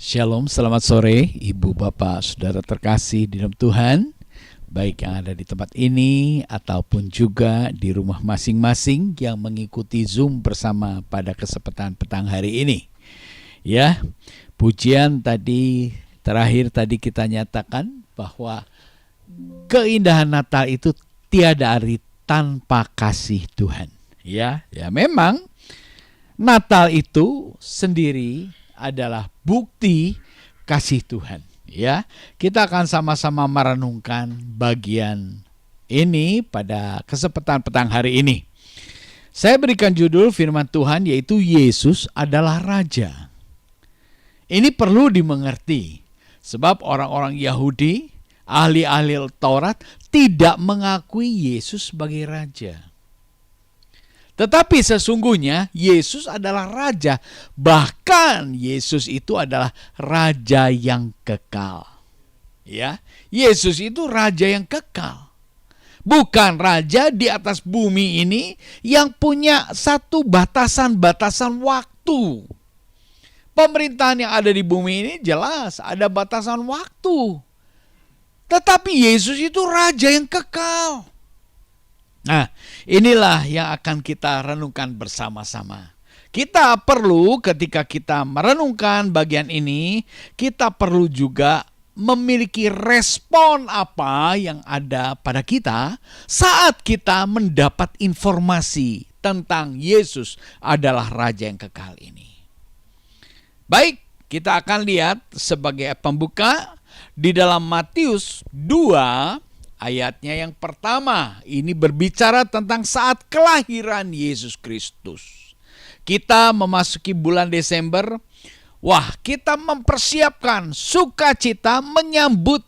Shalom, selamat sore Ibu Bapak Saudara terkasih di dalam Tuhan, baik yang ada di tempat ini ataupun juga di rumah masing-masing yang mengikuti Zoom bersama pada kesempatan petang hari ini. Ya, pujian terakhir tadi kita nyatakan bahwa keindahan Natal itu tiada arti tanpa kasih Tuhan. Ya memang Natal itu sendiri adalah bukti kasih Tuhan. Ya, kita akan sama-sama merenungkan bagian ini pada kesempatan petang hari ini. Saya berikan judul firman Tuhan yaitu Yesus adalah Raja. Ini perlu dimengerti sebab orang-orang Yahudi, ahli-ahli Taurat tidak mengakui Yesus sebagai Raja. Tetapi sesungguhnya Yesus adalah Raja. Bahkan Yesus itu adalah Raja yang kekal. Ya, Yesus itu Raja yang kekal. Bukan Raja di atas bumi ini yang punya satu batasan-batasan waktu. Pemerintahan yang ada di bumi ini jelas ada batasan waktu. Tetapi Yesus itu Raja yang kekal. Nah, inilah yang akan kita renungkan bersama-sama. Kita perlu ketika kita merenungkan bagian ini, kita perlu juga memiliki respon apa yang ada pada kita saat kita mendapat informasi tentang Yesus adalah Raja yang kekal ini. Baik, kita akan lihat sebagai pembuka di dalam Matius 2 ayatnya yang pertama. Ini berbicara tentang saat kelahiran Yesus Kristus. Kita memasuki bulan Desember. Wah, kita mempersiapkan sukacita menyambut,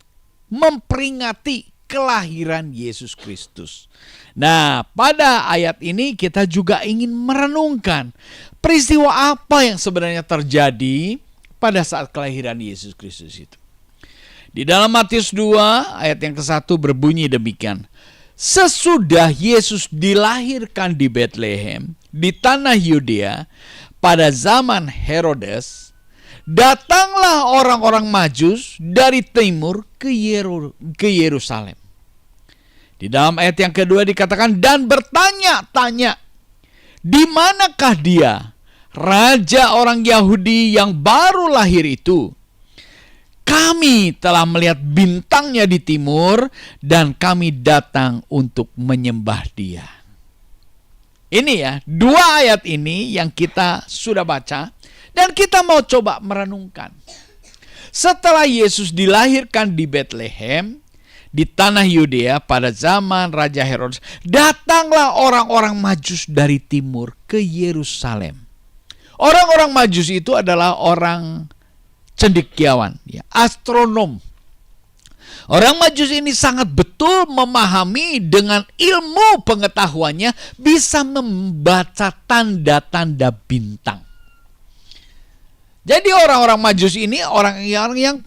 memperingati kelahiran Yesus Kristus. Nah, pada ayat ini kita juga ingin merenungkan peristiwa apa yang sebenarnya terjadi pada saat kelahiran Yesus Kristus itu. Di dalam Matius 2 ayat yang ke-1 berbunyi demikian. Sesudah Yesus dilahirkan di Betlehem, di tanah Yudea, pada zaman Herodes, datanglah orang-orang Majus dari timur ke Yerusalem. Di dalam ayat yang kedua dikatakan, dan bertanya-tanya, di manakah dia, Raja orang Yahudi yang baru lahir itu? Kami telah melihat bintangnya di timur dan kami datang untuk menyembah dia. Ini ya, dua ayat ini yang kita sudah baca dan kita mau coba merenungkan. Setelah Yesus dilahirkan di Betlehem, di tanah Yudea pada zaman Raja Herodes, datanglah orang-orang Majus dari timur ke Yerusalem. Orang-orang Majus itu adalah orang cendekiawan, ya, astronom. Orang Majus ini sangat betul memahami dengan ilmu pengetahuannya bisa membaca tanda-tanda bintang. Jadi orang-orang Majus ini orang yang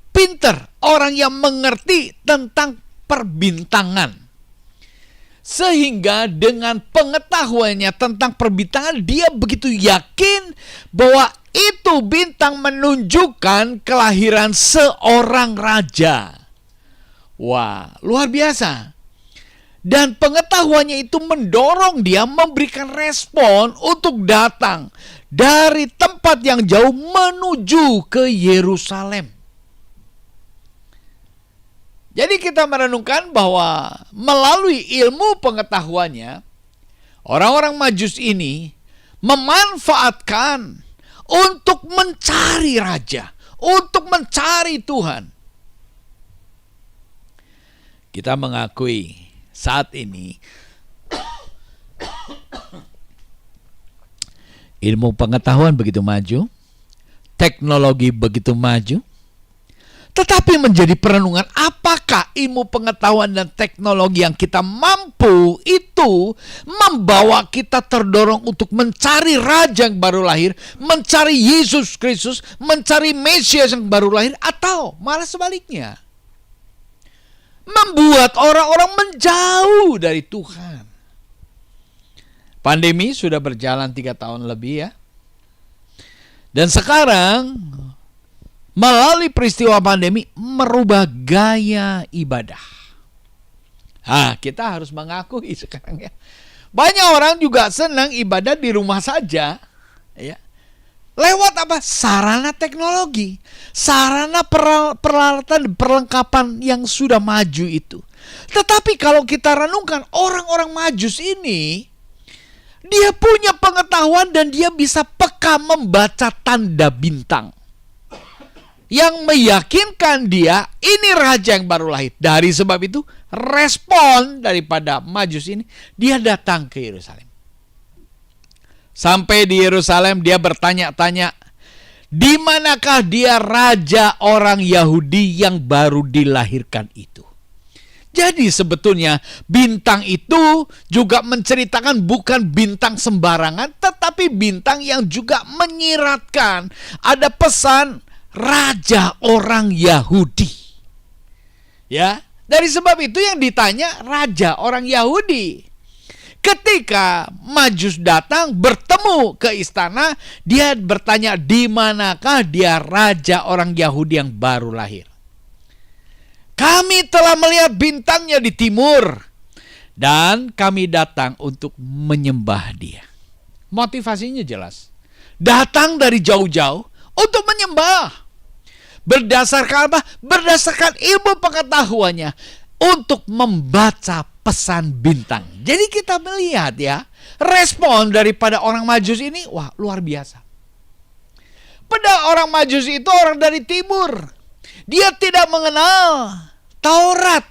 pinter, orang yang mengerti tentang perbintangan. Sehingga dengan pengetahuannya tentang perbintangan, dia begitu yakin bahwa itu bintang menunjukkan kelahiran seorang raja. Wah, luar biasa. Dan pengetahuannya itu mendorong dia memberikan respon untuk datang dari tempat yang jauh menuju ke Yerusalem. Jadi kita merenungkan bahwa melalui ilmu pengetahuannya, orang-orang Majus ini memanfaatkan untuk mencari raja, untuk mencari Tuhan. Kita mengakui saat ini ilmu pengetahuan begitu maju, teknologi begitu maju, tetapi menjadi perenungan apakah ilmu pengetahuan dan teknologi yang kita mampu itu membawa kita terdorong untuk mencari Raja yang baru lahir, mencari Yesus Kristus, mencari Mesias yang baru lahir, atau malah sebaliknya, membuat orang-orang menjauh dari Tuhan. Pandemi sudah berjalan 3 tahun lebih ya. Dan sekarang melalui peristiwa pandemi merubah gaya ibadah. Kita harus mengakui sekarang ya. Banyak orang juga senang ibadah di rumah saja, ya. Lewat apa? Sarana teknologi, sarana peralatan perlengkapan yang sudah maju itu. Tetapi kalau kita renungkan, orang-orang Majus ini, dia punya pengetahuan dan dia bisa peka membaca tanda bintang yang meyakinkan dia ini raja yang baru lahir. Dari sebab itu, respon daripada Majus ini, dia datang ke Yerusalem. Sampai di Yerusalem, dia bertanya-tanya, di manakah dia raja orang Yahudi yang baru dilahirkan itu? Jadi sebetulnya bintang itu juga menceritakan bukan bintang sembarangan, tetapi bintang yang juga menyiratkan ada pesan raja orang Yahudi. Ya, dari sebab itu yang ditanya raja orang Yahudi. Ketika Majus datang bertemu ke istana, dia bertanya di manakah dia raja orang Yahudi yang baru lahir. Kami telah melihat bintangnya di timur dan kami datang untuk menyembah dia. Motivasinya jelas. Datang dari jauh-jauh untuk menyembah. Berdasarkan apa? Berdasarkan ilmu pengetahuannya untuk membaca pesan bintang. Jadi kita melihat ya, respon daripada orang Majus ini, wah luar biasa. Pada orang Majus itu orang dari timur. Dia tidak mengenal Taurat.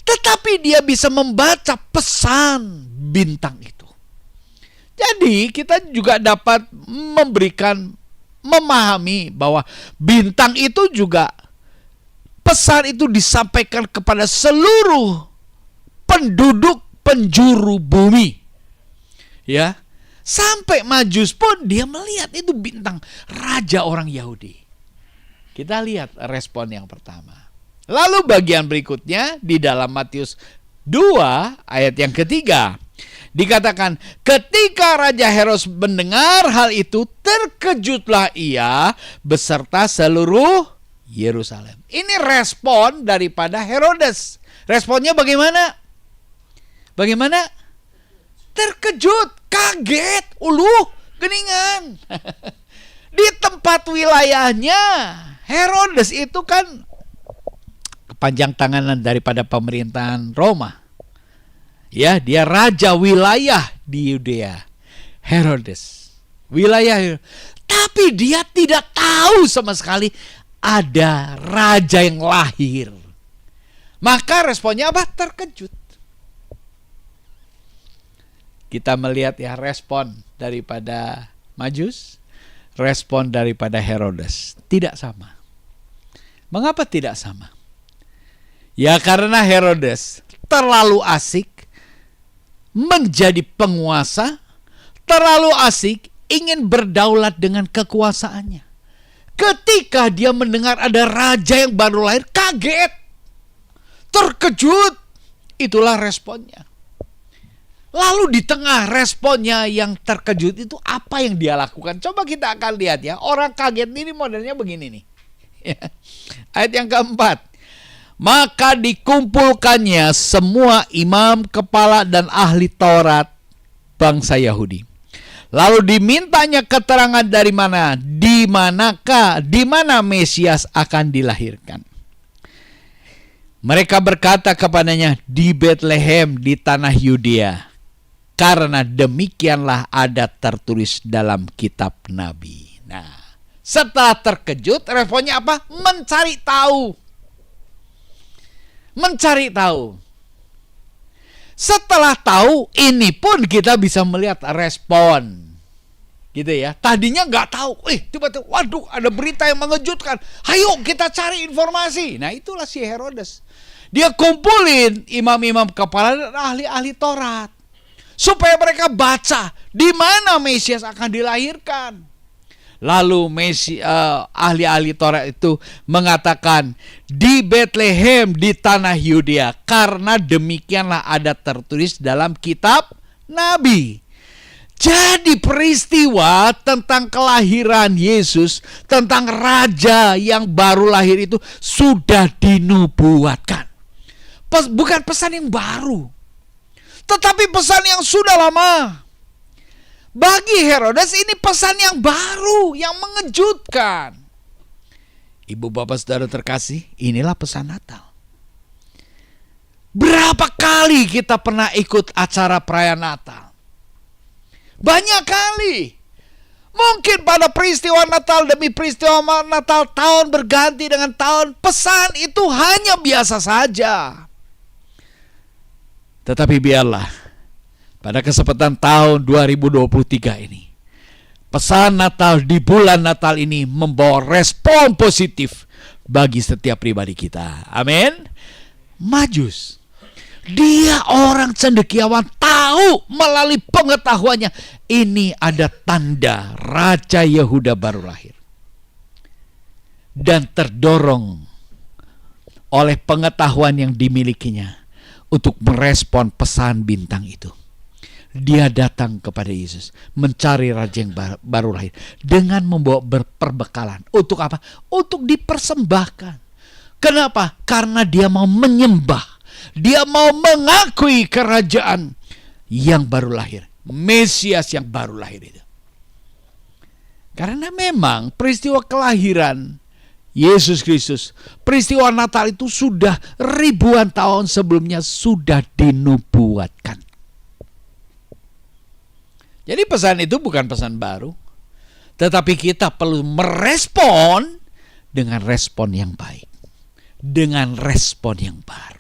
Tetapi dia bisa membaca pesan bintang itu. Jadi kita juga dapat memahami bahwa bintang itu juga, pesan itu disampaikan kepada seluruh penduduk penjuru bumi. Ya. Sampai Majus pun dia melihat itu bintang raja orang Yahudi. Kita lihat respon yang pertama. Lalu bagian berikutnya di dalam Matius 2 ayat yang ketiga. Dikatakan, ketika Raja Herodes mendengar hal itu, terkejutlah ia beserta seluruh Yerusalem. Ini respon daripada Herodes. Responnya bagaimana? Bagaimana? Terkejut, kaget, geningan. Di tempat wilayahnya, Herodes itu kan kepanjang tanganan daripada pemerintahan Roma. Ya, dia raja wilayah di Yudea. Herodes. Wilayah. Tapi dia tidak tahu sama sekali ada raja yang lahir. Maka responnya apa? Terkejut. Kita melihat ya respon daripada Majus, respon daripada Herodes tidak sama. Mengapa tidak sama? Ya karena Herodes terlalu asik menjadi penguasa, terlalu asik ingin berdaulat dengan kekuasaannya. Ketika dia mendengar ada raja yang baru lahir, kaget, terkejut. Itulah responnya. Lalu di tengah responnya yang terkejut itu, apa yang dia lakukan? Coba kita akan lihat ya. Orang kaget ini modelnya begini nih. Ayat yang keempat. Maka dikumpulkannya semua imam, kepala, dan ahli Taurat bangsa Yahudi. Lalu dimintanya keterangan dari mana, di mana Mesias akan dilahirkan. Mereka berkata kepadanya, di Betlehem di tanah Yudea. Karena demikianlah ada tertulis dalam kitab Nabi. Nah, setelah terkejut, responnya apa? Mencari tahu. Mencari tahu. Setelah tahu, ini pun kita bisa melihat respon. Gitu ya. Tadinya nggak tahu. Tiba-tiba, waduh, ada berita yang mengejutkan. Ayo kita cari informasi. Nah, itulah si Herodes. Dia kumpulin imam-imam kepala dan ahli-ahli Taurat. Supaya mereka baca di mana Mesias akan dilahirkan. Lalu ahli-ahli Taurat itu mengatakan di Betlehem di tanah Yudea. Karena demikianlah ada tertulis dalam kitab Nabi. Jadi peristiwa tentang kelahiran Yesus, tentang raja yang baru lahir itu sudah dinubuatkan. Bukan pesan yang baru, tetapi pesan yang sudah lama. Bagi Herodes ini pesan yang baru, yang mengejutkan. Ibu bapak saudara terkasih, inilah pesan Natal. Berapa kali kita pernah ikut acara perayaan Natal? Banyak kali. Mungkin pada peristiwa Natal demi peristiwa Natal, tahun berganti dengan tahun, pesan itu hanya biasa saja. Tetapi biarlah pada kesempatan tahun 2023 ini, pesan Natal di bulan Natal ini membawa respon positif bagi setiap pribadi kita. Amin. Majus, dia orang cendekiawan, tahu melalui pengetahuannya ini ada tanda Raja Yehuda baru lahir. Dan terdorong oleh pengetahuan yang dimilikinya untuk merespon pesan bintang itu. Dia datang kepada Yesus, mencari raja yang baru lahir dengan membawa perbekalan. Untuk apa? Untuk dipersembahkan. Kenapa? Karena dia mau menyembah. Dia mau mengakui kerajaan yang baru lahir, Mesias yang baru lahir itu. Karena memang peristiwa kelahiran Yesus Kristus, peristiwa Natal itu sudah ribuan tahun sebelumnya sudah dinubuatkan. Jadi pesan itu bukan pesan baru, tetapi kita perlu merespon dengan respon yang baik, dengan respon yang baru.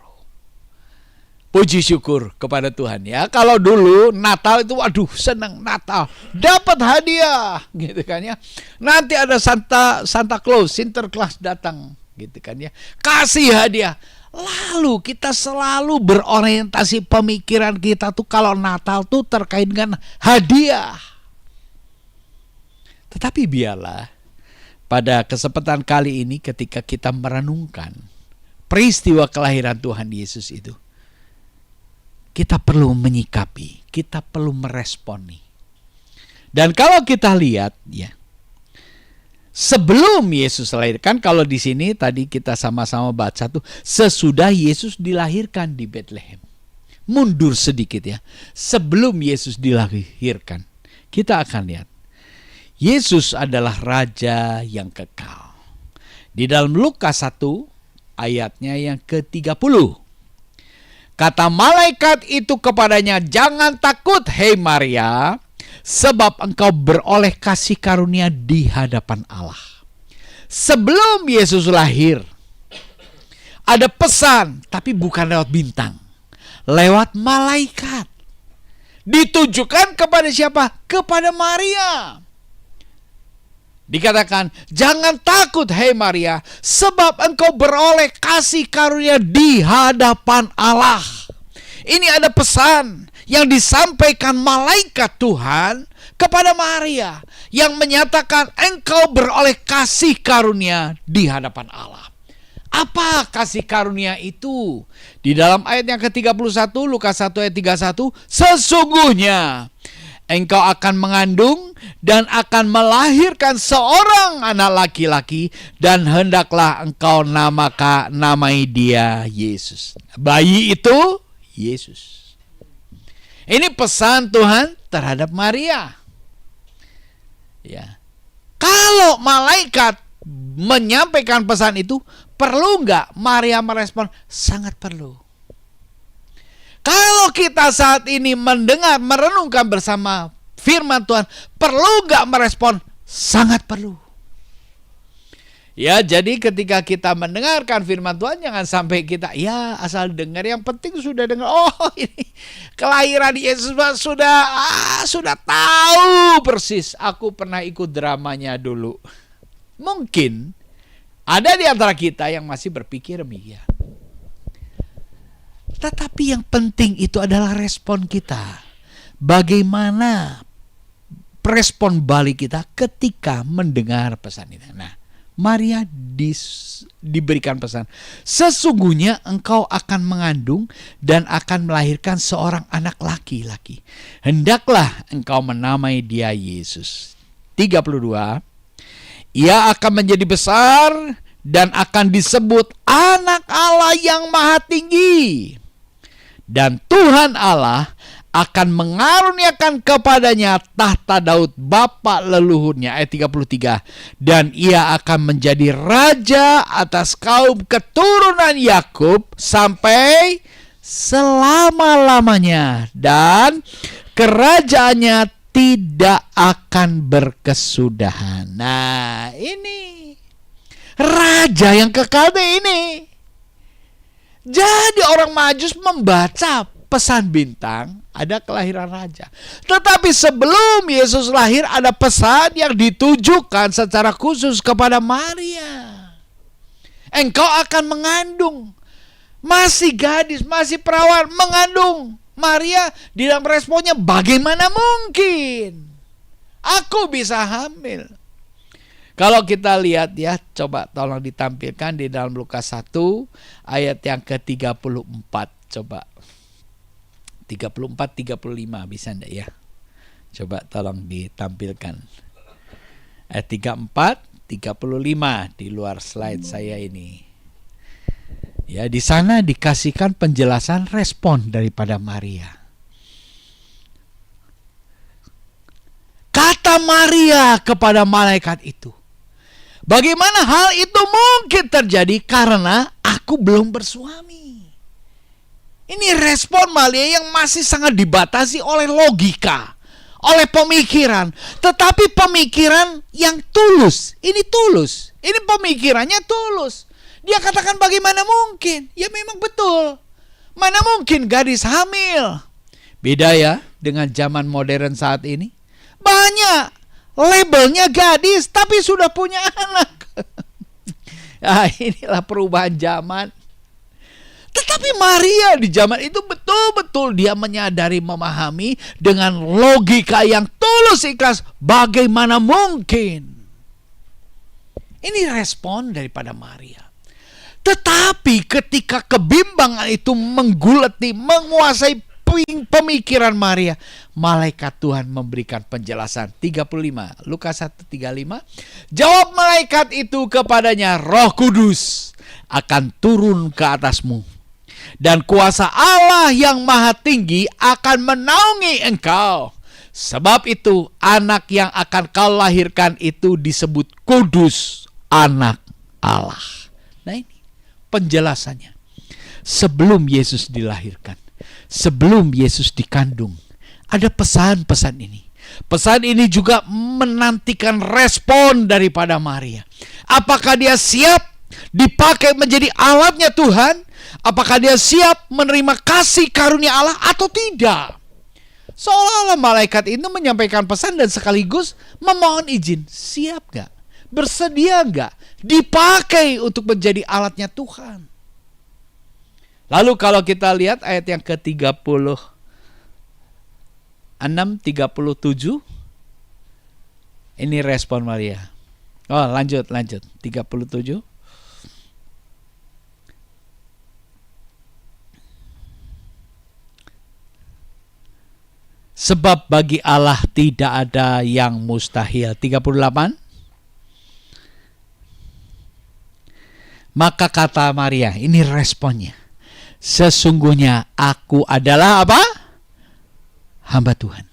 Puji syukur kepada Tuhan ya. Kalau dulu Natal itu waduh senang Natal, dapat hadiah gitu kan ya. Nanti ada Santa Claus, Sinterklas datang gitu kan ya. Kasih hadiah. Lalu kita selalu berorientasi pemikiran kita tuh kalau Natal tuh terkait dengan hadiah. Tetapi biarlah pada kesempatan kali ini ketika kita merenungkan peristiwa kelahiran Tuhan Yesus itu, kita perlu menyikapi, kita perlu meresponi. Dan kalau kita lihat ya, sebelum Yesus dilahirkan, kalau di sini tadi kita sama-sama baca tuh, sesudah Yesus dilahirkan di Betlehem. Mundur sedikit ya. Sebelum Yesus dilahirkan, kita akan lihat Yesus adalah raja yang kekal. Di dalam Lukas 1 ayatnya yang ke-30. Kata malaikat itu kepadanya, "Jangan takut, hei Maria, sebab engkau beroleh kasih karunia di hadapan Allah." Sebelum Yesus lahir, ada pesan, tapi bukan lewat bintang, lewat malaikat. Ditujukan kepada siapa? Kepada Maria. Dikatakan, "Jangan takut, hei Maria, sebab engkau beroleh kasih karunia di hadapan Allah." Ini ada pesan yang disampaikan malaikat Tuhan kepada Maria, yang menyatakan engkau beroleh kasih karunia di hadapan Allah. Apa kasih karunia itu? Di dalam ayat yang ke-31, Lukas 1 ayat 31, "Sesungguhnya engkau akan mengandung dan akan melahirkan seorang anak laki-laki, dan hendaklah engkau namai dia Yesus." Bayi itu Yesus. Ini pesan Tuhan terhadap Maria. Ya. Kalau malaikat menyampaikan pesan itu, perlu nggak Maria merespon? Sangat perlu. Kalau kita saat ini mendengar, merenungkan bersama firman Tuhan, perlu gak merespon? Sangat perlu. Ya, jadi ketika kita mendengarkan firman Tuhan, jangan sampai kita ya asal dengar, yang penting sudah dengar. Oh, ini kelahiran Yesus sudah tahu persis. Aku pernah ikut dramanya dulu. Mungkin ada di antara kita yang masih berpikir demikian. Tetapi yang penting itu adalah respon kita. Bagaimana respon balik kita ketika mendengar pesan itu. Nah, Maria diberikan pesan, sesungguhnya engkau akan mengandung dan akan melahirkan seorang anak laki-laki. Hendaklah engkau menamai dia Yesus. 32, ia akan menjadi besar dan akan disebut Anak Allah yang Maha Tinggi. Dan Tuhan Allah akan mengaruniakan kepadanya tahta Daud bapa leluhurnya. Ayat 33. Dan ia akan menjadi raja atas kaum keturunan Yakub sampai selama-lamanya. Dan kerajaannya tidak akan berkesudahan. Nah, ini raja yang kekal ini. Jadi orang Majus membaca pesan bintang, ada kelahiran raja. Tetapi sebelum Yesus lahir, ada pesan yang ditujukan secara khusus kepada Maria. Engkau akan mengandung. Masih gadis, masih perawan, mengandung. Maria di dalam responnya, bagaimana mungkin aku bisa hamil? Kalau kita lihat ya, coba tolong ditampilkan di dalam Lukas 1 ayat yang ke-34. Coba 34-35 bisa enggak ya? Coba tolong ditampilkan. Ayat 34-35 di luar slide saya ini. Ya, di sana dikasihkan penjelasan respon daripada Maria. Kata Maria kepada malaikat itu, bagaimana hal itu mungkin terjadi karena aku belum bersuami? Ini respon Maria yang masih sangat dibatasi oleh logika, oleh pemikiran. Tetapi pemikiran yang tulus. Ini tulus. Ini pemikirannya tulus. Dia katakan bagaimana mungkin? Ya memang betul. Mana mungkin gadis hamil? Beda ya dengan zaman modern saat ini. Banyak labelnya gadis tapi sudah punya anak. Nah, inilah perubahan zaman. Tetapi Maria di zaman itu betul-betul dia menyadari, memahami dengan logika yang tulus ikhlas, bagaimana mungkin. Ini respon daripada Maria. Tetapi ketika kebimbangan itu menggulati, menguasai pemikiran Maria, malaikat Tuhan memberikan penjelasan. 35, Lukas 1:35. Jawab malaikat itu kepadanya, Roh Kudus akan turun ke atasmu, dan kuasa Allah yang Maha Tinggi akan menaungi engkau. Sebab itu anak yang akan kau lahirkan itu disebut kudus, anak Allah. Nah, ini penjelasannya. Sebelum Yesus dilahirkan, sebelum Yesus dikandung, ada pesan-pesan ini. Pesan ini juga menantikan respon daripada Maria. Apakah dia siap dipakai menjadi alatnya Tuhan? Apakah dia siap menerima kasih karunia Allah atau tidak? Seolah-olah malaikat itu menyampaikan pesan dan sekaligus memohon izin. Siap gak? Bersedia gak dipakai untuk menjadi alatnya Tuhan? Lalu kalau kita lihat ayat yang ke-36, 37, ini respon Maria. Oh, lanjut 37. Sebab bagi Allah tidak ada yang mustahil. 38. Maka kata Maria, ini responnya. Sesungguhnya aku adalah apa? Hamba Tuhan.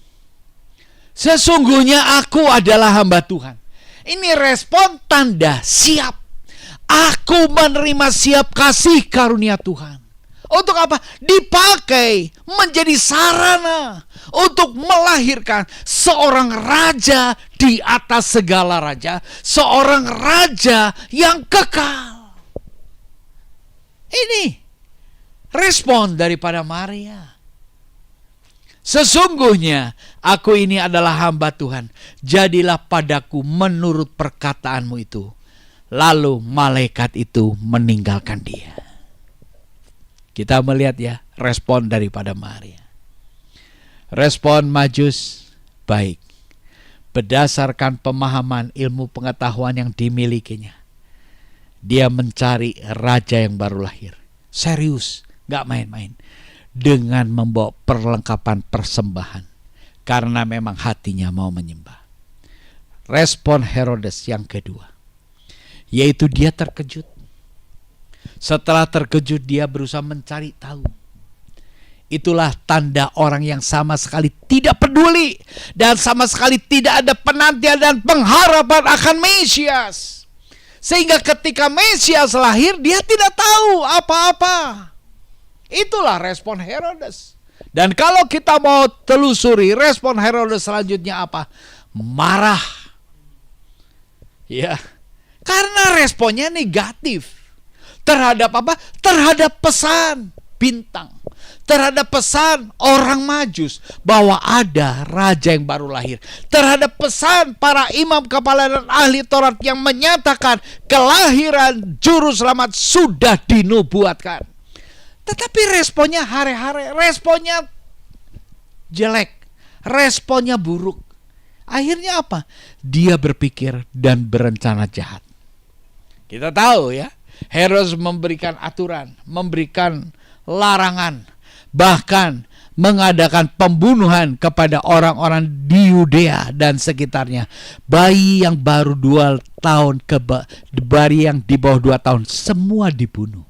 Sesungguhnya aku adalah hamba Tuhan. Ini respon tanda siap. Aku menerima siap kasih karunia Tuhan. Untuk apa? Dipakai menjadi sarana untuk melahirkan seorang raja di atas segala raja. Seorang raja yang kekal. Ini respon daripada Maria. Sesungguhnya aku ini adalah hamba Tuhan. Jadilah padaku menurut perkataanmu itu. Lalu malaikat itu meninggalkan dia. Kita melihat ya respon daripada Maria. Respon Majus baik. Berdasarkan pemahaman ilmu pengetahuan yang dimilikinya. Dia mencari raja yang baru lahir. Serius, gak main-main. Dengan membawa perlengkapan persembahan. Karena memang hatinya mau menyembah. Respon Herodes yang kedua, yaitu dia terkejut. Setelah terkejut, dia berusaha mencari tahu. Itulah tanda orang yang sama sekali tidak peduli dan sama sekali tidak ada penantian dan pengharapan akan Mesias. Sehingga ketika Mesias lahir, dia tidak tahu apa-apa. Itulah respon Herodes. Dan kalau kita mau telusuri respon Herodes selanjutnya apa? Marah. Ya, karena responnya negatif. Terhadap apa? Terhadap pesan bintang. Terhadap pesan orang Majus bahwa ada raja yang baru lahir. Terhadap pesan para imam kepala dan ahli Taurat yang menyatakan kelahiran juru selamat sudah dinubuatkan. Tetapi responnya hare-hare, responnya jelek, responnya buruk. Akhirnya apa? Dia berpikir dan berencana jahat. Kita tahu ya, Herodes memberikan aturan, memberikan larangan, bahkan mengadakan pembunuhan kepada orang-orang di Yudea dan sekitarnya. Bayi yang baru 2 tahun, bayi yang di bawah 2 tahun, semua dibunuh.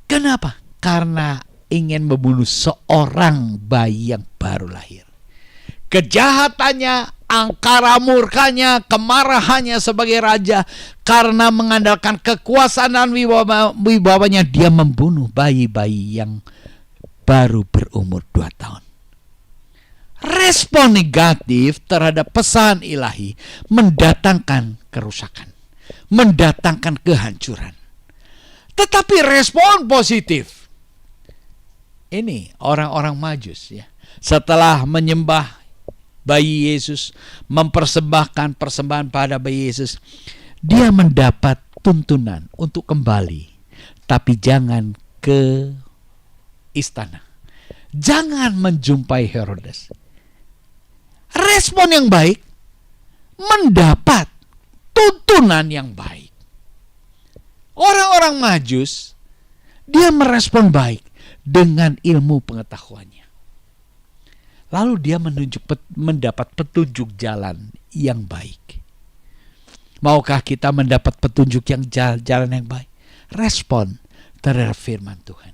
Kenapa? Karena ingin membunuh seorang bayi yang baru lahir. Kejahatannya, angkara murkanya, kemarahannya sebagai raja, karena mengandalkan kekuasaan dan wibawanya, dia membunuh bayi-bayi yang baru berumur 2 tahun. Respon negatif terhadap pesan ilahi mendatangkan kerusakan, mendatangkan kehancuran. Tetapi respon positif, ini orang-orang Majus ya, setelah menyembah bayi Yesus, mempersembahkan persembahan pada bayi Yesus, dia mendapat tuntunan untuk kembali, tapi jangan ke istana, jangan menjumpai Herodes. Respon yang baik mendapat tuntunan yang baik. Orang-orang Majus, dia merespon baik dengan ilmu pengetahuannya. Lalu dia mendapat petunjuk jalan yang baik. Maukah kita mendapat petunjuk yang jalan yang baik? Respon terhadap firman Tuhan.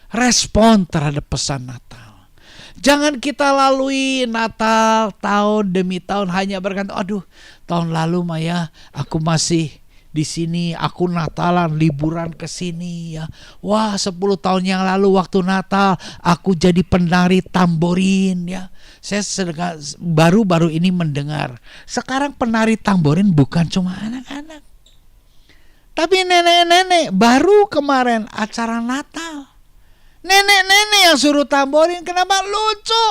Respon terhadap pesan Natal. Jangan kita lalui Natal tahun demi tahun hanya berkata, aduh tahun lalu Maya aku masih di sini, aku Natalan liburan ke sini ya. Wah, 10 tahun yang lalu waktu Natal aku jadi penari tamborin ya. Saya baru-baru ini mendengar. Sekarang penari tamborin bukan cuma anak-anak, tapi nenek-nenek. Baru kemarin acara Natal, nenek-nenek yang suruh tamborin. Kenapa? Lucu.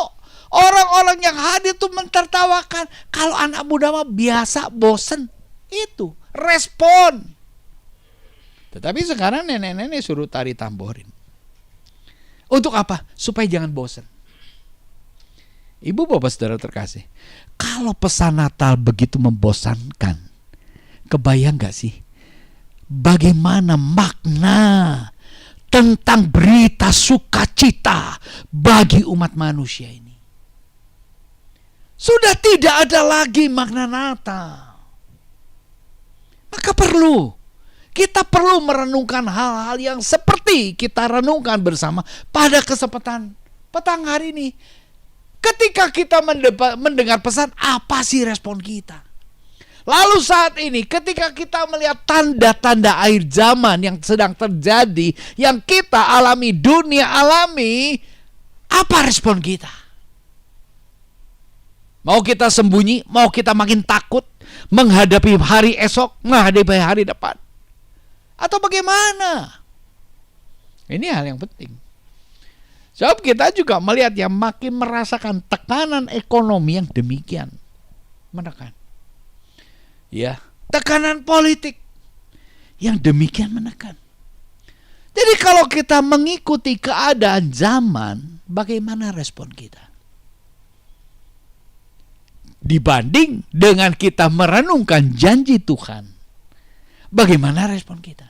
Orang-orang yang hadir tuh mentertawakan. Kalau anak muda mah biasa bosen. Itu respon. Tetapi sekarang nenek-nenek suruh tari tamborin. Untuk apa? Supaya jangan bosan. Ibu bapak saudara terkasih, kalau pesan Natal begitu membosankan, kebayang gak sih bagaimana makna tentang berita sukacita bagi umat manusia ini? Sudah tidak ada lagi makna Natal. Maka kita perlu merenungkan hal-hal yang seperti kita renungkan bersama pada kesempatan petang hari ini. Ketika kita mendengar pesan, apa sih respon kita? Lalu saat ini ketika kita melihat tanda-tanda akhir zaman yang sedang terjadi, yang kita alami, dunia alami, apa respon kita? Mau kita sembunyi, mau kita makin takut menghadapi hari esok, menghadapi hari depan, atau bagaimana? Ini hal yang penting. Sebab kita juga melihat yang makin merasakan tekanan ekonomi yang demikian menekan. Ya, tekanan politik yang demikian menekan. Jadi kalau kita mengikuti keadaan zaman, bagaimana respon kita? Dibanding dengan kita merenungkan janji Tuhan, Bagaimana respon kita?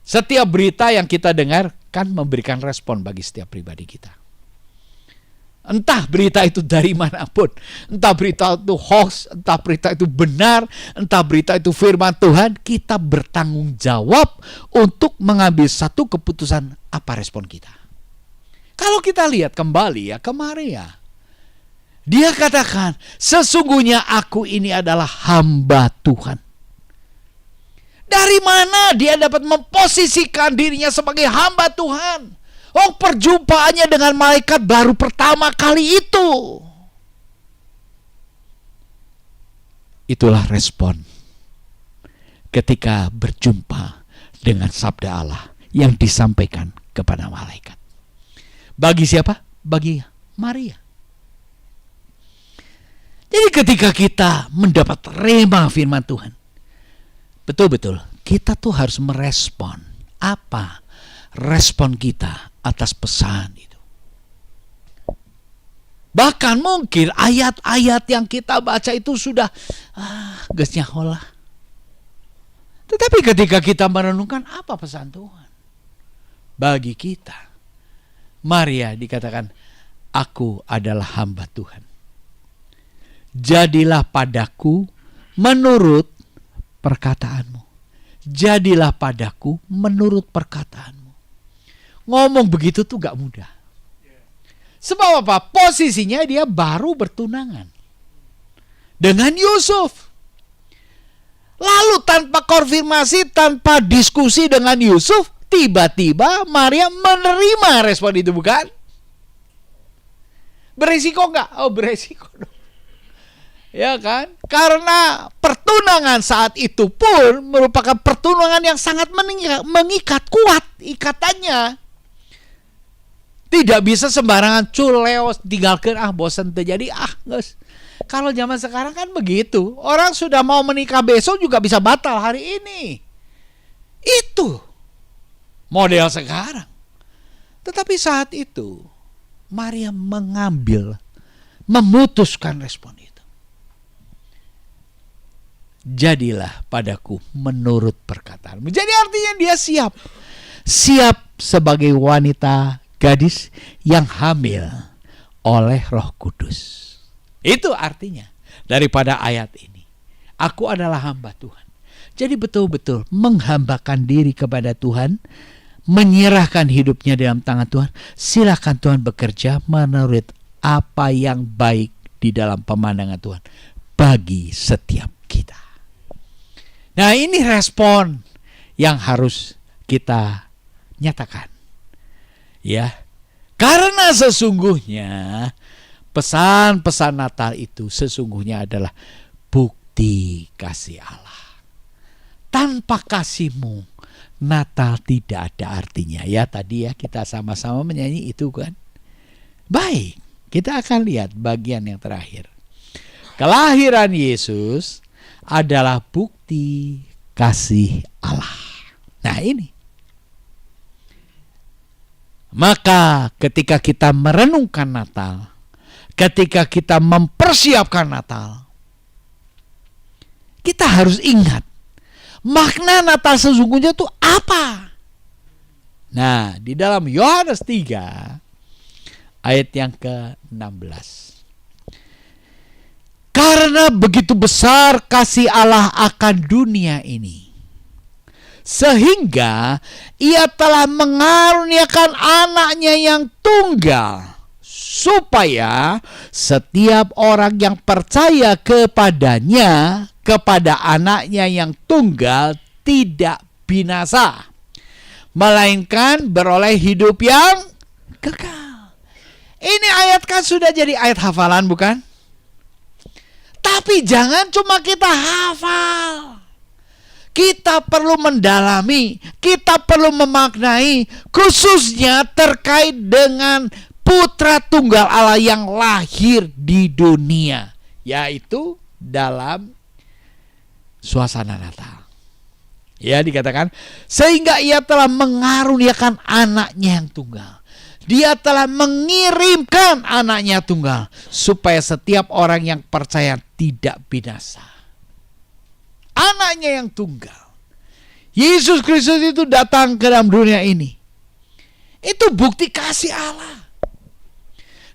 Setiap berita yang kita dengar kan memberikan respon bagi setiap pribadi kita. Entah berita itu dari manapun, entah berita itu hoax, entah berita itu benar, entah berita itu firman Tuhan, kita bertanggung jawab untuk mengambil satu keputusan apa respon kita. Kalau kita lihat kembali ya ke Maria, dia katakan, sesungguhnya aku ini adalah hamba Tuhan. Dari mana dia dapat memposisikan dirinya sebagai hamba Tuhan? Oh, perjumpaannya dengan malaikat baru pertama kali itu. Itulah respon ketika berjumpa dengan sabda Allah yang disampaikan kepada malaikat. Bagi siapa? Bagi Maria. Jadi ketika kita mendapat rema firman Tuhan, betul-betul kita tuh harus merespon. Apa respon kita atas pesan itu? Bahkan mungkin ayat-ayat yang kita baca itu sudah geus nyaholah. Tetapi ketika kita merenungkan apa pesan Tuhan bagi kita, Maria dikatakan, aku adalah hamba Tuhan. Jadilah padaku menurut perkataanmu. Jadilah padaku menurut perkataanmu. Ngomong begitu tuh gak mudah. Sebab apa? Posisinya dia baru bertunangan dengan Yusuf. Lalu tanpa konfirmasi, tanpa diskusi dengan Yusuf, tiba-tiba Maria menerima respon itu, bukan? Beresiko gak? Oh, beresiko dong. Ya kan? Karena pertunangan saat itu pun merupakan pertunangan yang sangat mengikat, kuat ikatannya. Tidak bisa sembarangan culeos tinggalkan, bosan terjadi, guys. Kalau zaman sekarang kan begitu. Orang sudah mau menikah besok juga bisa batal hari ini. Itu model sekarang. Tetapi saat itu Maria memutuskan respon itu. Jadilah padaku menurut perkataanmu. Jadi artinya dia siap sebagai wanita gadis yang hamil oleh Roh Kudus. Itu artinya daripada ayat ini. Aku adalah hamba Tuhan. Jadi betul-betul menghambakan diri kepada Tuhan, menyerahkan hidupnya dalam tangan Tuhan. Silakan Tuhan bekerja menurut apa yang baik di dalam pemandangan Tuhan bagi setiap kita. Nah, ini respon yang harus kita nyatakan. Ya. Karena sesungguhnya pesan-pesan Natal itu sesungguhnya adalah bukti kasih Allah. Tanpa kasih-Mu, Natal tidak ada artinya. Ya, tadi ya kita sama-sama menyanyi itu kan. Baik, kita akan lihat bagian yang terakhir. Kelahiran Yesus adalah bukti kasih Allah. Nah, ini. Maka ketika kita merenungkan Natal, ketika kita mempersiapkan Natal, kita harus ingat makna Natal sesungguhnya itu apa. Nah, di dalam Yohanes 3 ayat yang ke-16. Karena begitu besar kasih Allah akan dunia ini, sehingga Ia telah mengaruniakan anaknya yang tunggal, supaya setiap orang yang percaya kepadanya, kepada anaknya yang tunggal, tidak binasa, melainkan beroleh hidup yang kekal. Ini ayat kan sudah jadi ayat hafalan, bukan? Tapi jangan cuma kita hafal. Kita perlu mendalami, kita perlu memaknai, khususnya terkait dengan Putra Tunggal Allah yang lahir di dunia, yaitu dalam suasana Natal. Ya, dikatakan sehingga Ia telah mengaruniakan anaknya yang tunggal. Dia telah mengirimkan anaknya tunggal supaya setiap orang yang percaya tidak binasa. anaknya yang tunggal. Yesus Kristus itu datang ke dalam dunia ini. Itu bukti kasih Allah.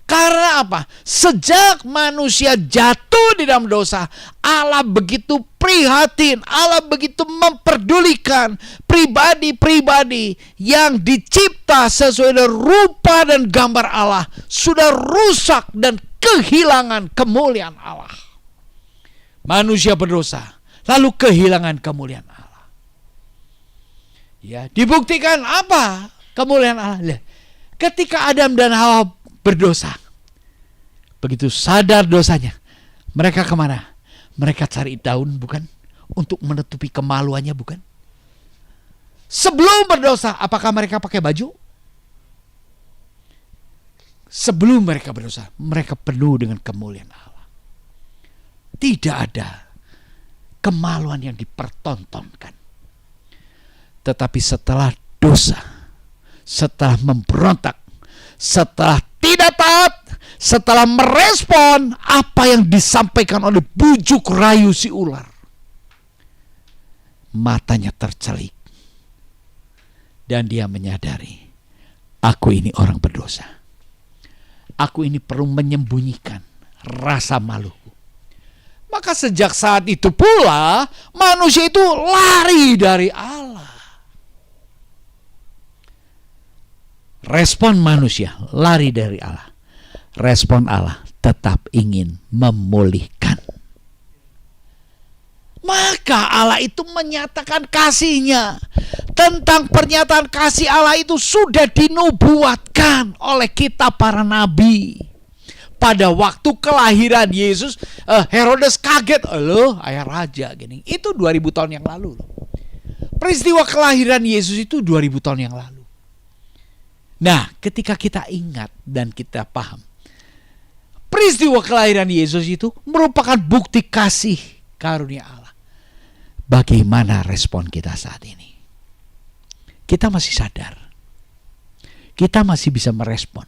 Karena apa? Sejak manusia jatuh di dalam dosa, Allah begitu prihatin, Allah begitu memperdulikan pribadi-pribadi yang dicipta sesuai dengan rupa dan gambar Allah, sudah rusak dan kehilangan kemuliaan Allah. Manusia berdosa, lalu kehilangan kemuliaan Allah. Ya, dibuktikan apa kemuliaan Allah? Ketika Adam dan Hawa berdosa, begitu sadar dosanya, mereka kemana? Mereka cari daun, bukan? Untuk menutupi kemaluannya, bukan? Sebelum berdosa, apakah mereka pakai baju? Sebelum mereka berdosa, mereka penuh dengan kemuliaan Allah. Tidak ada kemaluan yang dipertontonkan. Tetapi setelah dosa, setelah memberontak, setelah tidak taat, setelah merespon apa yang disampaikan oleh bujuk rayu si ular, matanya tercelik dan dia menyadari, aku ini orang berdosa. Aku ini perlu menyembunyikan rasa maluku. Maka sejak saat itu pula manusia itu lari dari Allah. Respon manusia lari dari Allah. Respon Allah tetap ingin memulihkan. Maka Allah itu menyatakan kasih-Nya. Tentang pernyataan kasih Allah itu sudah dinubuatkan oleh kita para nabi. Pada waktu kelahiran Yesus, Herodes kaget, loh, ayah raja gini. Itu 2000 tahun yang lalu. Peristiwa kelahiran Yesus itu 2000 tahun yang lalu. Nah, ketika kita ingat dan kita paham, peristiwa kelahiran Yesus itu merupakan bukti kasih karunia Allah. Bagaimana respon kita saat ini? Kita masih sadar. Kita masih bisa merespon.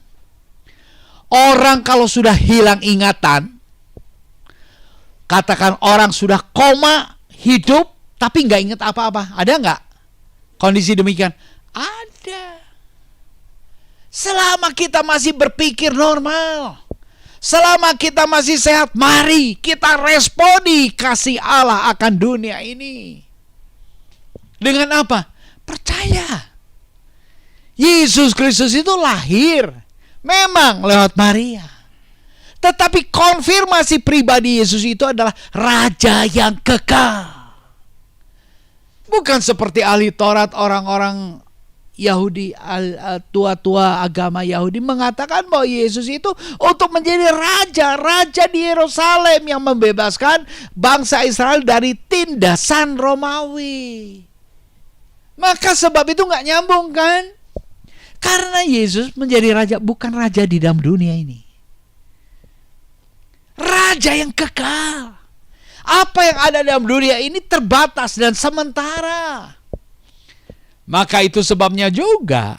Orang kalau sudah hilang ingatan, katakan orang sudah koma, hidup, tapi nggak ingat apa-apa. Ada nggak kondisi demikian? Ada. Selama kita masih berpikir normal, selama kita masih sehat, mari kita responi kasih Allah akan dunia ini. Dengan apa? Percaya. Yesus Kristus itu lahir memang lewat Maria. Tetapi konfirmasi pribadi Yesus itu adalah Raja yang kekal. Bukan seperti ahli Taurat, orang-orang Yahudi, tua-tua agama Yahudi mengatakan bahwa Yesus itu untuk menjadi raja di Yerusalem yang membebaskan bangsa Israel dari tindasan Romawi. Maka sebab itu nggak nyambung kan? Karena Yesus menjadi raja, bukan raja di dalam dunia ini. Raja yang kekal. Apa yang ada dalam dunia ini terbatas dan sementara. Maka itu sebabnya juga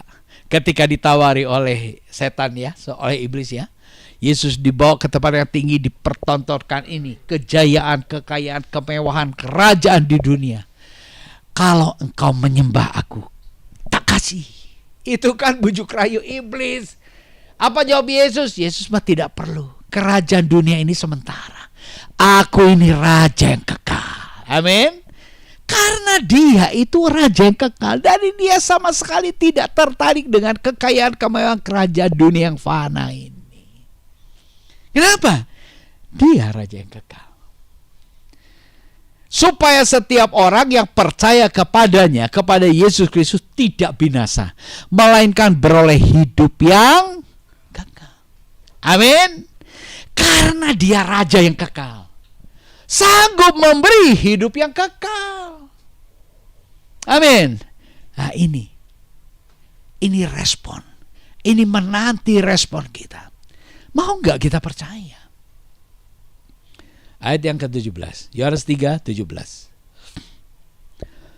ketika ditawari oleh setan ya, oleh iblis ya, Yesus dibawa ke tempat yang tinggi, dipertontonkan ini kejayaan, kekayaan, kemewahan, kerajaan di dunia. Kalau engkau menyembah aku, tak kasih. Itu kan bujuk rayu iblis. Apa jawab Yesus? Yesus mah tidak perlu. Kerajaan dunia ini sementara. Aku ini raja yang kekal. Amin. Karena dia itu raja yang kekal. Dan dia sama sekali tidak tertarik dengan kekayaan kemewahan kerajaan dunia yang fana ini. Kenapa? Dia raja yang kekal. Supaya setiap orang yang percaya kepadanya, kepada Yesus Kristus, tidak binasa, melainkan beroleh hidup yang kekal. Amin. Karena dia raja yang kekal, sanggup memberi hidup yang kekal. Amin. Nah ini respon. Ini menanti respon kita. Mau gak kita percaya? Ayat yang ke-17, Yohanes 3:17.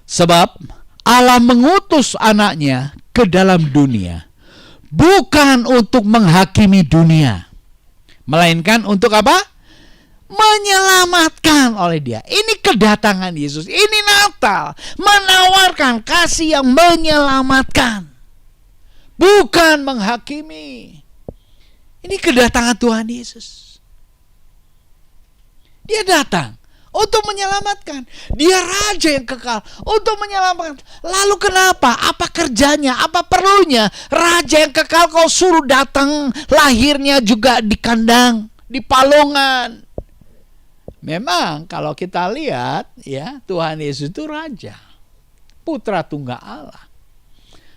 Sebab Allah mengutus anaknya ke dalam dunia bukan untuk menghakimi dunia, melainkan untuk apa? menyelamatkan oleh dia. Ini kedatangan Yesus. Ini Natal. Menawarkan kasih yang menyelamatkan. Bukan menghakimi. Ini kedatangan Tuhan Yesus. Dia datang untuk menyelamatkan. Dia raja yang kekal untuk menyelamatkan. Lalu kenapa? Apa kerjanya? Apa perlunya? Raja yang kekal kau suruh datang, lahirnya juga di kandang, di palungan. Memang kalau kita lihat ya, Tuhan Yesus itu raja, putra tunggal Allah,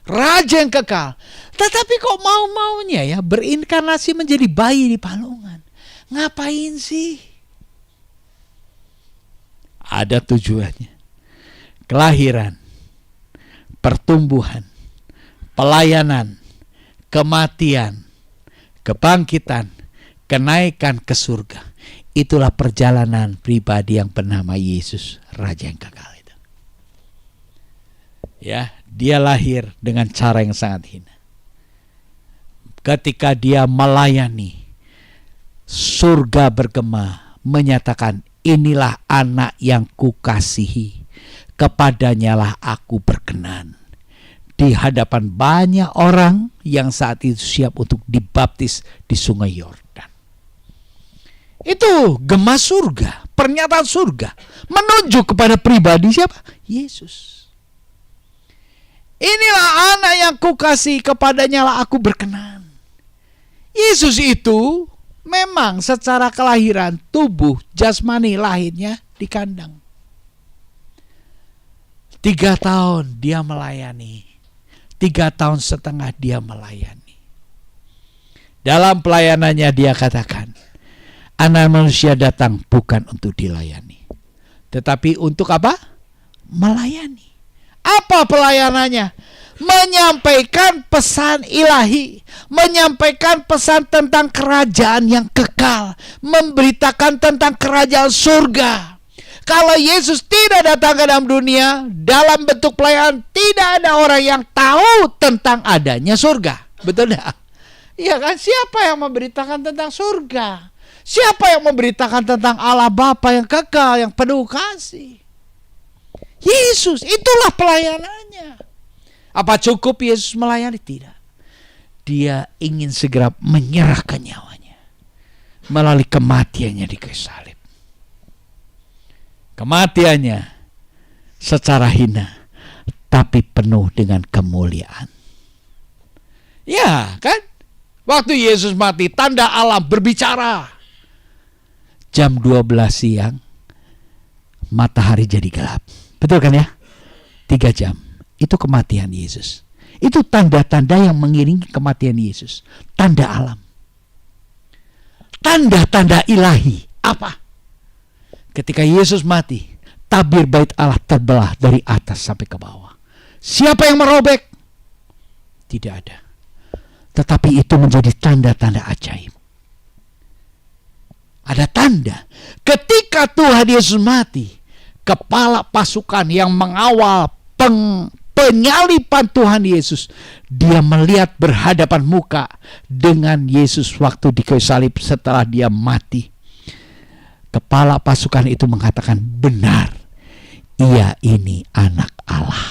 raja yang kekal. Tetapi kok mau-maunya ya berinkarnasi menjadi bayi di palungan? Ngapain sih? Ada tujuannya. Kelahiran, pertumbuhan, pelayanan, kematian, kebangkitan, kenaikan ke surga. Itulah perjalanan pribadi yang bernama Yesus, Raja yang kekal itu. Ya, dia lahir dengan cara yang sangat hina. Ketika dia melayani, surga bergema menyatakan, inilah anak yang kukasihi, kepadanyalah aku berkenan. Di hadapan banyak orang yang saat itu siap untuk dibaptis di sungai Yordan. Itu gema surga, pernyataan surga, menunjuk kepada pribadi siapa? Yesus. Inilah anak yang kukasihi, kepadanya lah aku berkenan. Yesus itu memang secara kelahiran tubuh jasmani lahirnya di kandang. 3 tahun dia melayani, 3 tahun setengah dia melayani. Dalam pelayanannya dia katakan, Anak manusia datang bukan untuk dilayani, tetapi untuk apa? Melayani. Apa pelayanannya? Menyampaikan pesan ilahi, menyampaikan pesan tentang kerajaan yang kekal, memberitakan tentang kerajaan surga. Kalau Yesus tidak datang ke dalam dunia dalam bentuk pelayanan, tidak ada orang yang tahu tentang adanya surga. Betul tidak? Iya kan? Siapa yang memberitakan tentang surga? Siapa yang memberitakan tentang Allah Bapa yang kekal, yang penuh kasih? Yesus, itulah pelayanannya. Apa cukup Yesus melayani? Tidak. Dia ingin segera menyerahkan nyawanya melalui kematiannya di kayu salib. Kematiannya secara hina, tapi penuh dengan kemuliaan. Ya kan? Waktu Yesus mati, tanda alam berbicara. Jam 12 siang, matahari jadi gelap. Betul kan ya? 3 jam. Itu kematian Yesus. Itu tanda-tanda yang mengiringi kematian Yesus. Tanda alam. Tanda-tanda ilahi. Apa? Ketika Yesus mati, tabir bait Allah terbelah dari atas sampai ke bawah. Siapa yang merobek? Tidak ada. Tetapi itu menjadi tanda-tanda ajaib. Ada tanda. Ketika Tuhan Yesus mati, kepala pasukan yang mengawal penyaliban Tuhan Yesus, dia melihat berhadapan muka dengan Yesus waktu di kayu salib setelah dia mati. Kepala pasukan itu mengatakan, benar, ia ini anak Allah.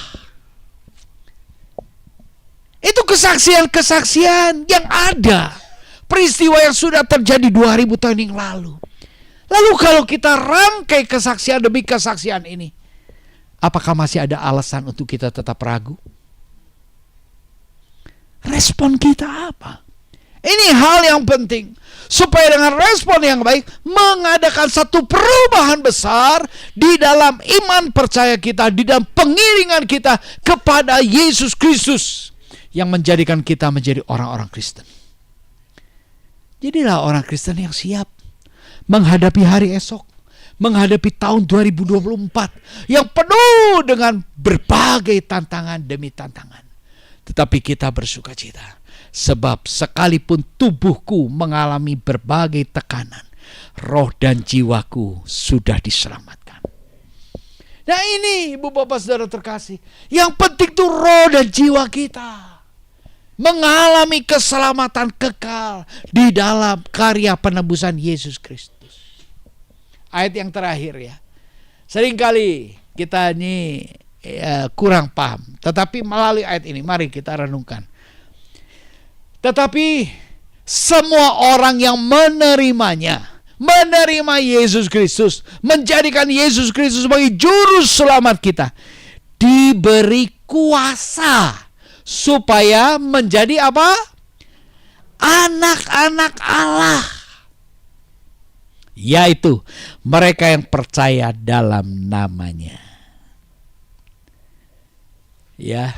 Itu kesaksian-kesaksian yang ada. Peristiwa yang sudah terjadi 2000 tahun yang lalu. Lalu kalau kita rangkai kesaksian demi kesaksian ini, apakah masih ada alasan untuk kita tetap ragu? Respon kita apa? Ini hal yang penting. Supaya dengan respon yang baik, mengadakan satu perubahan besar di dalam iman percaya kita, di dalam pengiringan kita kepada Yesus Kristus, yang menjadikan kita menjadi orang-orang Kristen. Jadilah orang Kristen yang siap menghadapi hari esok, menghadapi tahun 2024 yang penuh dengan berbagai tantangan demi tantangan. Tetapi kita bersuka cita, sebab sekalipun tubuhku mengalami berbagai tekanan, roh dan jiwaku sudah diselamatkan. Nah ini ibu bapak saudara terkasih, yang penting itu roh dan jiwa kita mengalami keselamatan kekal di dalam karya penebusan Yesus Kristus. ayat yang terakhir ya. Seringkali kita ini kurang paham, tetapi melalui ayat ini mari kita renungkan. Tetapi semua orang yang menerimanya, menerima Yesus Kristus, menjadikan Yesus Kristus sebagai juru selamat kita, diberi kuasa supaya menjadi apa? Anak-anak Allah. Yaitu mereka yang percaya dalam namanya. Ya,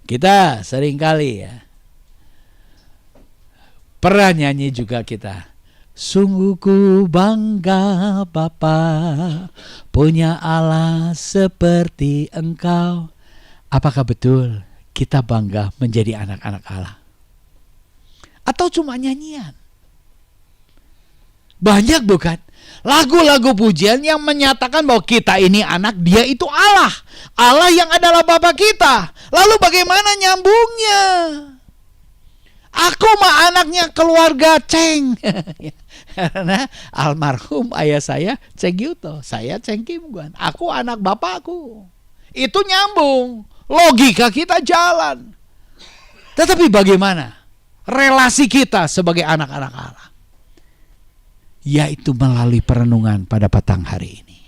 kita seringkali ya pernah nyanyi juga kita. Sungguh ku bangga Bapa punya Allah seperti Engkau. Apakah betul kita bangga menjadi anak-anak Allah? Atau cuma nyanyian? Banyak bukan? Lagu-lagu pujian yang menyatakan bahwa kita ini anak, dia itu Allah. Allah yang adalah Bapa kita. Lalu bagaimana nyambungnya? Aku mah anaknya keluarga Ceng. Karena almarhum ayah saya Ceng Yuto, saya Ceng Kim Guan. Aku anak bapakku. Itu nyambung. Logika kita jalan. Tetapi bagaimana relasi kita sebagai anak-anak Allah? Yaitu melalui perenungan pada petang hari ini.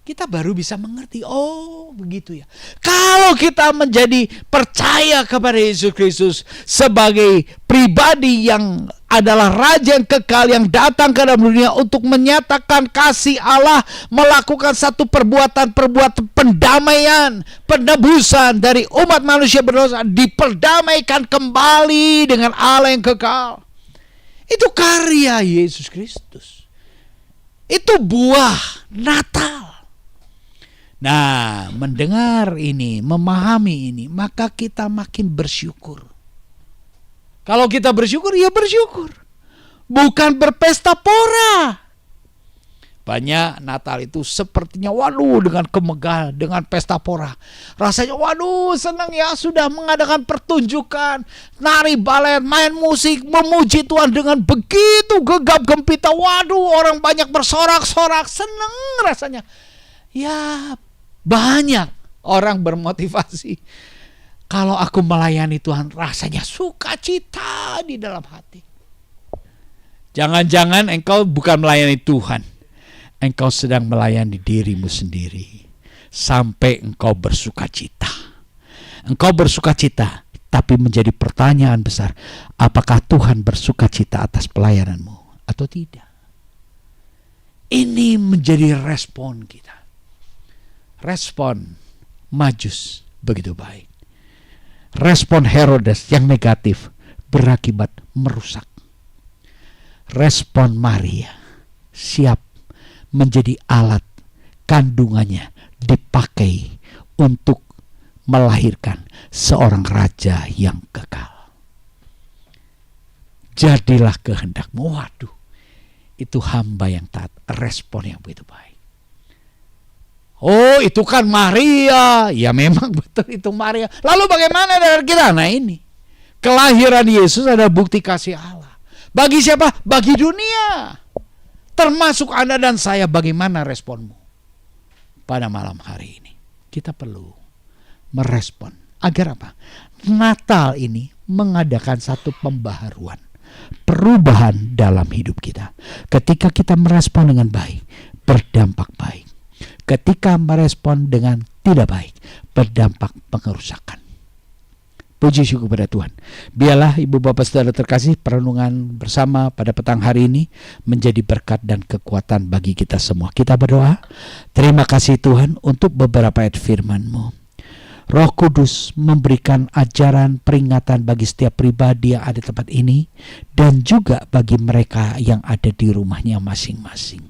Kita baru bisa mengerti, oh begitu ya. Kalau kita menjadi percaya kepada Yesus Kristus sebagai pribadi yang adalah Raja yang kekal yang datang ke dalam dunia untuk menyatakan kasih Allah, melakukan satu perbuatan pendamaian, penebusan dari umat manusia berdosa, diperdamaikan kembali dengan Allah yang kekal. Itu karya Yesus Kristus. Itu buah Natal. Nah, mendengar ini, memahami ini, maka kita makin bersyukur. Kalau kita bersyukur, ya bersyukur. Bukan berpesta pora. Banyak Natal itu sepertinya waduh dengan kemegahan, dengan pesta pora. Rasanya waduh senang ya, sudah mengadakan pertunjukan, nari balet, main musik, memuji Tuhan dengan begitu gegap gempita. Waduh orang banyak bersorak-sorak, senang rasanya. Ya banyak orang bermotivasi. Kalau aku melayani Tuhan rasanya sukacita di dalam hati. Jangan-jangan engkau bukan melayani Tuhan. Engkau sedang melayani dirimu sendiri sampai engkau bersukacita. Engkau bersukacita, tapi menjadi pertanyaan besar, apakah Tuhan bersukacita atas pelayananmu atau tidak? Ini menjadi respon kita. Respon Majus begitu baik. Respon Herodes yang negatif berakibat merusak. Respon Maria siap menjadi alat kandungannya dipakai untuk melahirkan seorang raja yang kekal. Jadilah kehendakmu. Waduh, itu hamba yang taat, respon yang begitu baik. Oh, itu kan Maria. Ya memang betul itu Maria. Lalu bagaimana dengan kita? Nah ini, kelahiran Yesus adalah bukti kasih Allah. Bagi siapa? Bagi dunia. Termasuk Anda dan saya, bagaimana responmu pada malam hari ini? Kita perlu merespon. Agar apa? Natal ini mengadakan satu pembaharuan, perubahan dalam hidup kita. Ketika kita merespon dengan baik, berdampak baik. Ketika merespon dengan tidak baik, berdampak pengerusakan. Puji syukur kepada Tuhan. Biarlah Ibu Bapak Saudara terkasih, perenungan bersama pada petang hari ini menjadi berkat dan kekuatan bagi kita semua. Kita berdoa. Terima kasih Tuhan untuk beberapa ayat firman-Mu. Roh Kudus memberikan ajaran peringatan bagi setiap pribadi yang ada di tempat ini dan juga bagi mereka yang ada di rumahnya masing-masing.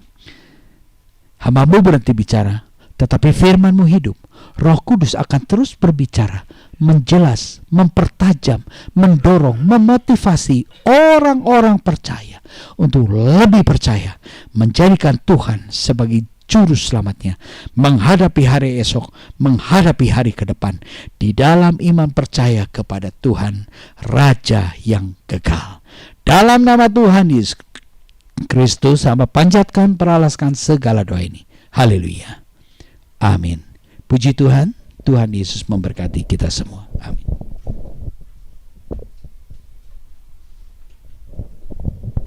Hamba-Mu berhenti bicara, tetapi firman-Mu hidup. Roh Kudus akan terus berbicara, menjelas, mempertajam, mendorong, memotivasi orang-orang percaya untuk lebih percaya, menjadikan Tuhan sebagai juru selamatnya, menghadapi hari esok, menghadapi hari ke depan, di dalam iman percaya kepada Tuhan, Raja yang kekal. Dalam nama Tuhan Yesus Kristus, hamba panjatkan, peralaskan segala doa ini. Haleluya. Amin. Puji Tuhan, Tuhan Yesus memberkati kita semua. Amin.